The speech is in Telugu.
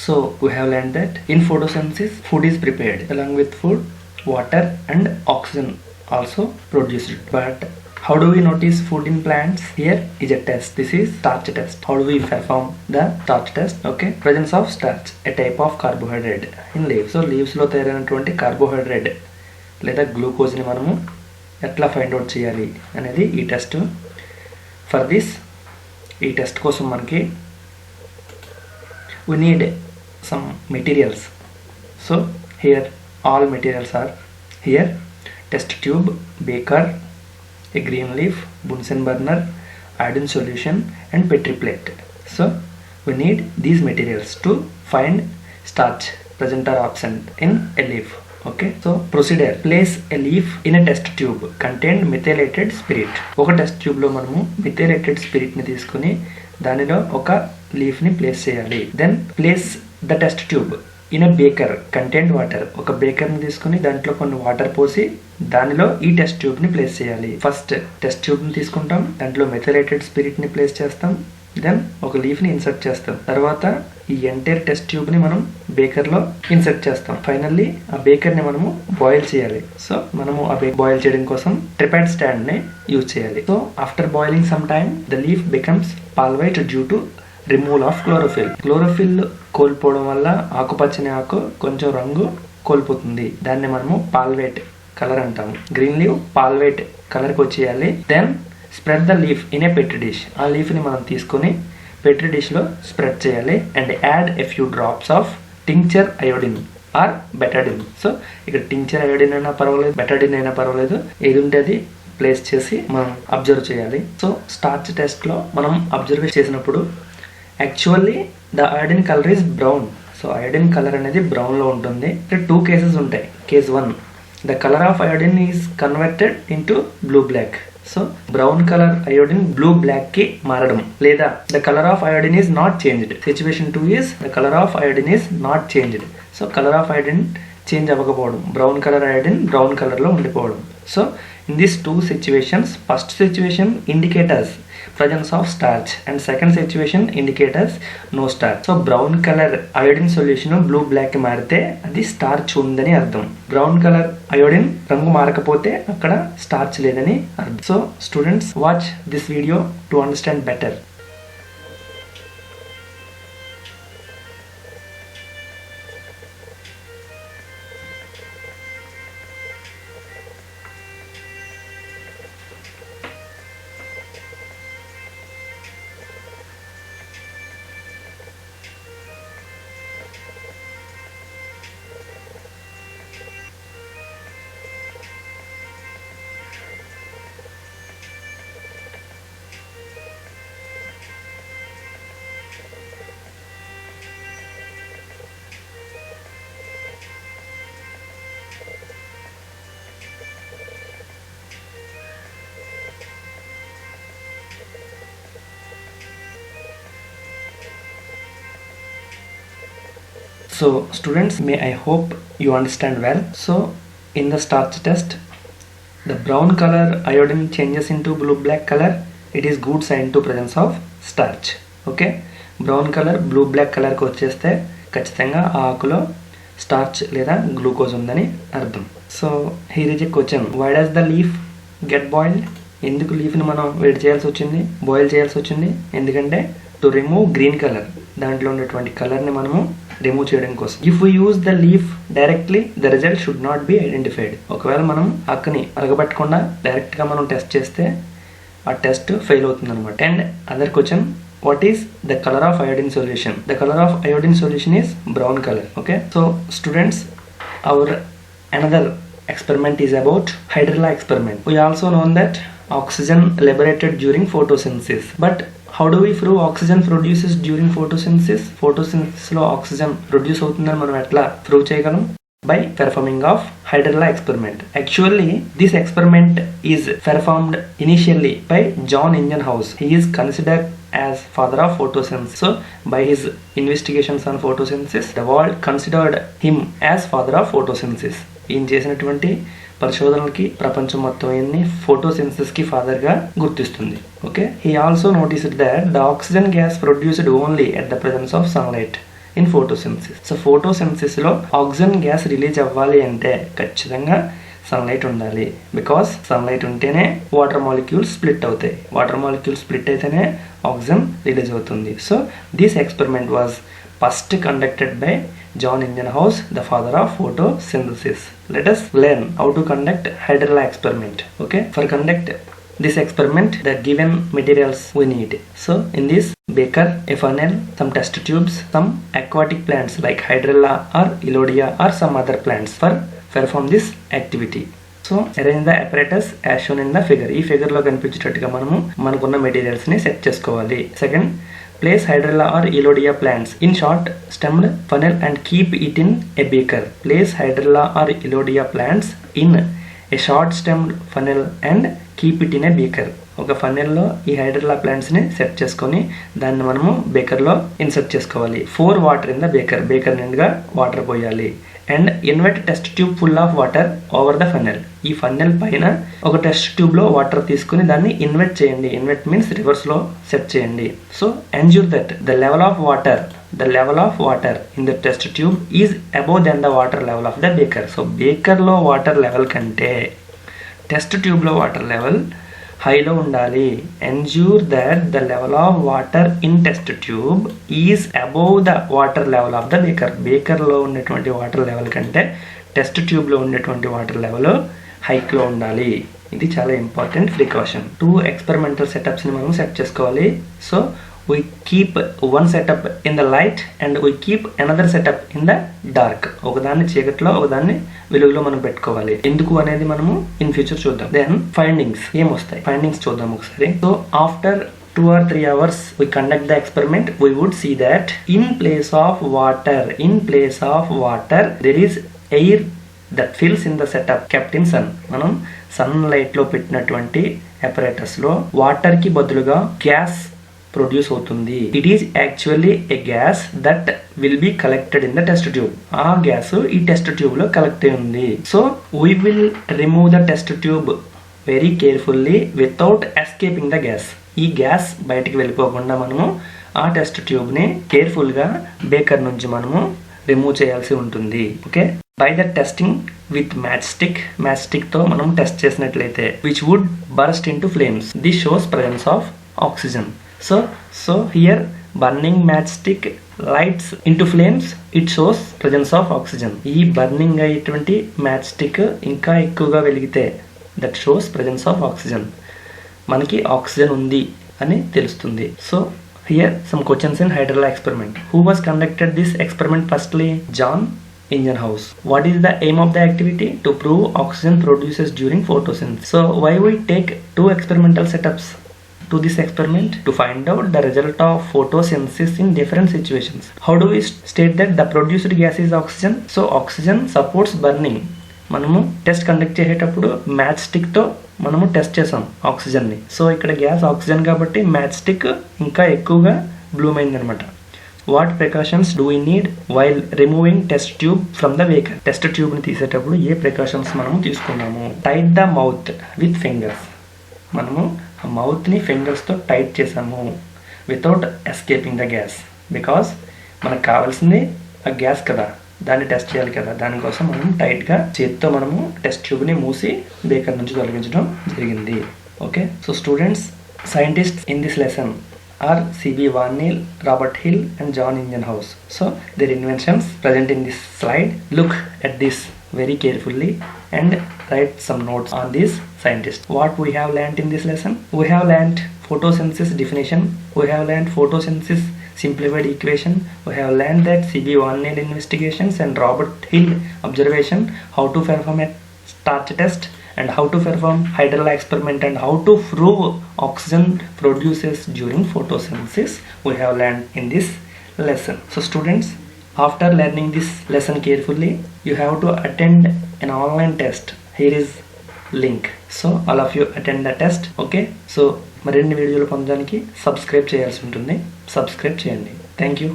So we have learned that in photosynthesis food is prepared. Along with food, water and oxygen also produced. But how do we notice food in plants? Here is a test. This is starch test. How do we perform the starch test? Okay, presence of starch, a type of carbohydrate in leaves. So leaves లో తయారైనటువంటి కార్బోహైడ్రేట్ లేదా గ్లూకోజ్ ని మనము ఎట్లా ఫైండ్ అవుట్ చేయాలి అనేది ఈ టెస్ట్. ఫర్ దిస్ ఈ టెస్ట్ కోసం మనకి we need some materials. So here all materials are here: test tube, beaker, a green leaf, Bunsen burner, iodine solution and Petri plate. So we need these materials to find starch present or absent in a leaf. Okay, so procedure: place a leaf in a test tube contained methylated spirit. ఒక టెస్ట్ ట్యూబ్ లో మనము methylated spirit ని తీసుకుని దానిలో ఒక లీఫ్ ని ప్లేస్ చేయాలి. Then place the test tube in a beaker contained water. ఒక బేకర్ ని తీసుకుని దాంట్లో కొన్ని వాటర్ పోసి దానిలో ఈ టెస్ట్ ట్యూబ్ ని ప్లేస్ చేయాలి. ఫస్ట్ టెస్ట్ ట్యూబ్ ని తీసుకుంటాం, దాంట్లో మెథైలేటెడ్ స్పిరిట్ ని ప్లేస్ చేస్తాం, దెన్ ఒక లీఫ్ ని ఇన్సర్ట్ చేస్తాం, తర్వాత ఈ ఎంటైర్ టెస్ట్ ట్యూబ్ ని మనం బేకర్ లో ఇన్సర్ట్ చేస్తాం. ఫైనల్లీ ఆ బేకర్ ని మనము బాయిల్ చేయాలి. సో మనము ఆ బాయిల్ చేయడం కోసం ట్రిపాడ్ స్టాండ్ ని యూజ్ చేయాలి. So after boiling some time the leaf becomes pale white due to removal of chlorophyll. Chlorophyll కోల్పోవడం వల్ల ఆకుపచ్చని ఆకు కొంచెం రంగు కోల్పోతుంది. దాన్ని మనము పాల్వైట్ కలర్ అంటాము. గ్రీన్ లీవ్ పాల్వైట్ కలర్కి వచ్చేయాలి. Then spread the leaf in a petri dish. ఆ లీఫ్ని మనం తీసుకొని పెట్రీ డిష్లో స్ప్రెడ్ చేయాలి. And add a few drops of tincture iodine or betadine. So ఇక్కడ టింక్చర్ అయోడిన్ అయినా పర్వాలేదు, బెటాడిన్ అయినా పర్వాలేదు, ఏది ఉంటే అది ప్లేస్ చేసి మనం అబ్జర్వ్ చేయాలి. సో స్టార్చ్ టెస్ట్లో మనం అబ్జర్వ్ చేసినప్పుడు actually the iodine colour is brown. So iodine colour అనేది బ్రౌన్లో ఉంటుంది. ఇక్కడ 2 కేసెస్ ఉంటాయి. Case 1, the colour of iodine is converted into blue black. So brown colour iodine blue black కి మారడం, లేదా the colour of iodine is not changed. Situation 2 is the colour of iodine is not changed. So colour of iodine change అవ్వకపోవడం, బ్రౌన్ కలర్ అయోడిన్ బ్రౌన్ కలర్లో ఉండిపోవడం. So in these 2 situations, first situation indicate us presence of starch and second situation indicate us no starch. So brown color iodine solution blue black కి మారితే అది starch ఉందని అర్థం. బ్రౌన్ కలర్ అయోడిన్ రంగు మారకపోతే అక్కడ starch లేదని అర్థం. So students, watch this video to understand better. So students, I hope you understand well. So in the starch test, the brown color iodine changes into blue black color. It is good sign to presence of starch. Okay, brown color blue black color కి వచ్చేస్తే ఖచ్చితంగా ఆ ఆకులో స్టార్చ్ లేదా గ్లూకోజ్ ఉందని అర్థం. So here is a question: why does the leaf get boiled? ఎందుకు లీఫ్ని మనం వేడి చేయాల్సి వచ్చింది, బాయిల్ చేయాల్సి వచ్చింది? ఎందుకంటే టు రిమూవ్ గ్రీన్ కలర్, దాంట్లో ఉన్నటువంటి కలర్ని మనము రిమూవ్ చేయడం కోసం. If we use the leaf directly the result should not be identified. ఒకవేళ మనం ఆకుని అరగబెట్టకుండా డైరెక్ట్గా మనం టెస్ట్ చేస్తే ఆ టెస్ట్ ఫెయిల్ అవుతుంది అనమాట. And other question: what is the color of iodine solution? The color of iodine solution is brown color. Okay, so students, our another experiment is about hydrilla experiment. We also know that oxygen liberated during photosynthesis, but how do we prove oxygen produces during photosynthesis? Photosynthesis లో ఆక్సిజన్ ప్రొడ్యూస్ అవుతుందని మనం ఎట్లా ప్రూవ్ చేయగలం? By performing of hydrilla experiment. Actually, this experiment is performed initially by John Ingenhousz. He is considered as father of photosynthesis. So by his investigations on photosynthesis, the world considered him as father of photosynthesis. ఈయన చేసినటువంటి పరిశోధనలకి ప్రపంచం మొత్తం ఈయన్ని ఫోటోసింథసిస్ కి ఫాదర్ గా గుర్తిస్తుంది. Okay, he also noticed that the oxygen gas produced only at the presence of sunlight in photosynthesis. So photosynthesis లో ఆక్సిజన్ గ్యాస్ రిలీజ్ అవ్వాలి అంటే ఖచ్చితంగా సన్లైట్ ఉండాలి. బికాస్ సన్లైట్ ఉంటేనే వాటర్ మాలిక్యూల్స్ స్ప్లిట్ అవుతాయి. వాటర్ మాలిక్యూల్స్ స్ప్లిట్ అయితేనే ఆక్సిజన్ రిలీజ్ అవుతుంది. So this experiment was first conducted by John Ingenhouse, the father of photosynthesis. Let us learn how to conduct hydrilla experiment. Okay, for conduct this experiment, the given materials we need. So in this beaker, a funnel, some test tubes, some aquatic plants like hydrilla or elodea or some other plants for perform this activity. So arrange the apparatus as shown in the figure. ఈ ఫిగర్ లో కనిపించేటట్టుగా మనకున్న మెటీరియల్స్ ని సెట్ చేసుకోవాలి. Second, place hydrilla or elodea plants in short stemmed funnel and keep it in a beaker. Place hydrilla or elodea plants in a short stemmed funnel and keep it in a beaker. ఒక ఫన్నెల్లో ఈ హైడ్రిల్లా ప్లాంట్స్ ని సెట్ చేసుకొని దాన్ని మనము బేకర్ లో ఇన్సర్ట్ చేసుకోవాలి. 4 water in the beaker. Beaker నిండుగా వాటర్ పోయాలి. And invert test tube full of water over the funnel. ఈ ఫన్నెల్ పైన ఒక టెస్ట్ ట్యూబ్ లో వాటర్ తీసుకుని దాన్ని ఇన్వర్ట్ చేయండి. ఇన్వర్ట్ మీన్స్ రివర్స్ లో సెట్ చేయండి. So ensure that the level of water in the test tube is above then the water level of the beaker. So beaker లో వాటర్ లెవెల్ కంటే టెస్ట్ ట్యూబ్ లో వాటర్ లెవెల్ హైలో ఉండాలి. Ensure that the level of water in test tube is above the water level of the beaker. బేకర్లో ఉన్నటువంటి వాటర్ లెవెల్ కంటే టెస్ట్ ట్యూబ్లో ఉన్నటువంటి వాటర్ లెవెల్ హైక్లో ఉండాలి. ఇది చాలా ఇంపార్టెంట్ ప్రికాషన్. 2 ఎక్స్పెరిమెంటల్ సెటప్స్ని మనం సెట్ చేసుకోవాలి. So we keep one setup in the light and we keep another setup in the dark. ఒకదాన్ని చీకట్లో ఒకదాన్ని వెలుగులో మనం పెట్టుకోవాలి. ఎందుకు అనేది మనము ఇన్ ఫ్యూచర్ చూద్దాం. దెన్ ఫైండింగ్స్ ఏమొస్తాయి ఫైండింగ్స్ చూద్దాం ఒకసారి. So after 2 or 3 hours we conduct the experiment, we would see that in place of water there is air that fills in the setup kept in sun. మనం సన్ లైట్ లో పెట్టినటువంటి apparatus లో వాటర్ కి బదులుగా గ్యాస్ ప్రొడ్యూస్ అవుతుంది. It is actually A gas that will be collected in the test tube. ఆ గ్యాస్ ఈ టెస్ట్ ట్యూబ్ లో కలెక్ట్ అయి ఉంది. So we will remove the test tube very carefully without escaping the gas. ఈ గ్యాస్ బయటికి వెళ్ళిపోకుండా మనము ఆ టెస్ట్ ట్యూబ్ ని కేర్ఫుల్ గా బేకర్ నుంచి మనము రిమూవ్ చేయాల్సి ఉంటుంది. Okay, by the testing with match stick తో మనం టెస్ట్ చేసినట్లయితే which would burst in to flames. This shows presence of oxygen. So here burning matchstick lights into flames, it shows presence of oxygen. ఈ బర్నింగ్ అయ్యేటువంటి మ్యాచ్ స్టిక్ ఇంకా ఎక్కువగా వెలిగితే that shows presence of oxygen. మనకి ఆక్సిజన్ ఉంది అని తెలుస్తుంది. So here some questions in hydrilla experiment. Who was conducted this experiment? Firstly John Ingenhouse. What is the aim of the activity? To prove oxygen produces during photosynthesis. So why we take 2 experimental setups to this experiment? To find out the result of photosynthesis in different situations. How do we state that the produced gas is oxygen? So oxygen supports burning. మనము టెస్ట్ కండక్ట్ చేసేటప్పుడు మ్యాచ్ స్టిక్ తో మనము టెస్ట్ చేసాం ఆక్సిజన్ ని. సో ఇక్కడ గ్యాస్ ఆక్సిజన్ కాబట్టి మ్యాచ్ స్టిక్ ఇంకా ఎక్కువగా బ్లూమ్ అయింది అనమాట. What precautions do we need while removing test tube from the beaker? Test tube ని తీసేటప్పుడు ఏ ప్రికాషన్స్ మనము తీసుకున్నాము? Tight the mouth with fingers. మనము ఆ మౌత్ని ఫింగర్స్తో టైట్ చేసాము without escaping the gas. Because మనకు కావాల్సింది ఆ గ్యాస్ కదా, దాన్ని టెస్ట్ చేయాలి కదా, దానికోసం మనం టైట్గా చేతితో మనము టెస్ట్ ట్యూబ్ని మూసి బేకర్ నుంచి తొలగించడం జరిగింది. Okay, so students, scientists in this lesson are C.B. Warnell, Robert Hill and John Ingenhouse. So their inventions present in this slide. Look at this very carefully and write some notes on these scientists. What we have learnt in this lesson? We have learnt photosynthesis definition. We have learnt photosynthesis simplified equation. We have learnt that C.B. Warnell investigations and Robert Hill observation, how to perform a starch test and how to perform hydrilla experiment and how to prove oxygen produces during photosynthesis we have learned in this lesson. So students, after learning this lesson carefully, you have to attend an online test. Here is link. So all of you attend the test. Okay, so మరిన్ని వీడియోలు పొందడానికి సబ్స్క్రైబ్ చేయాల్సి ఉంటుంది. సబ్స్క్రైబ్ చేయండి. Thank you.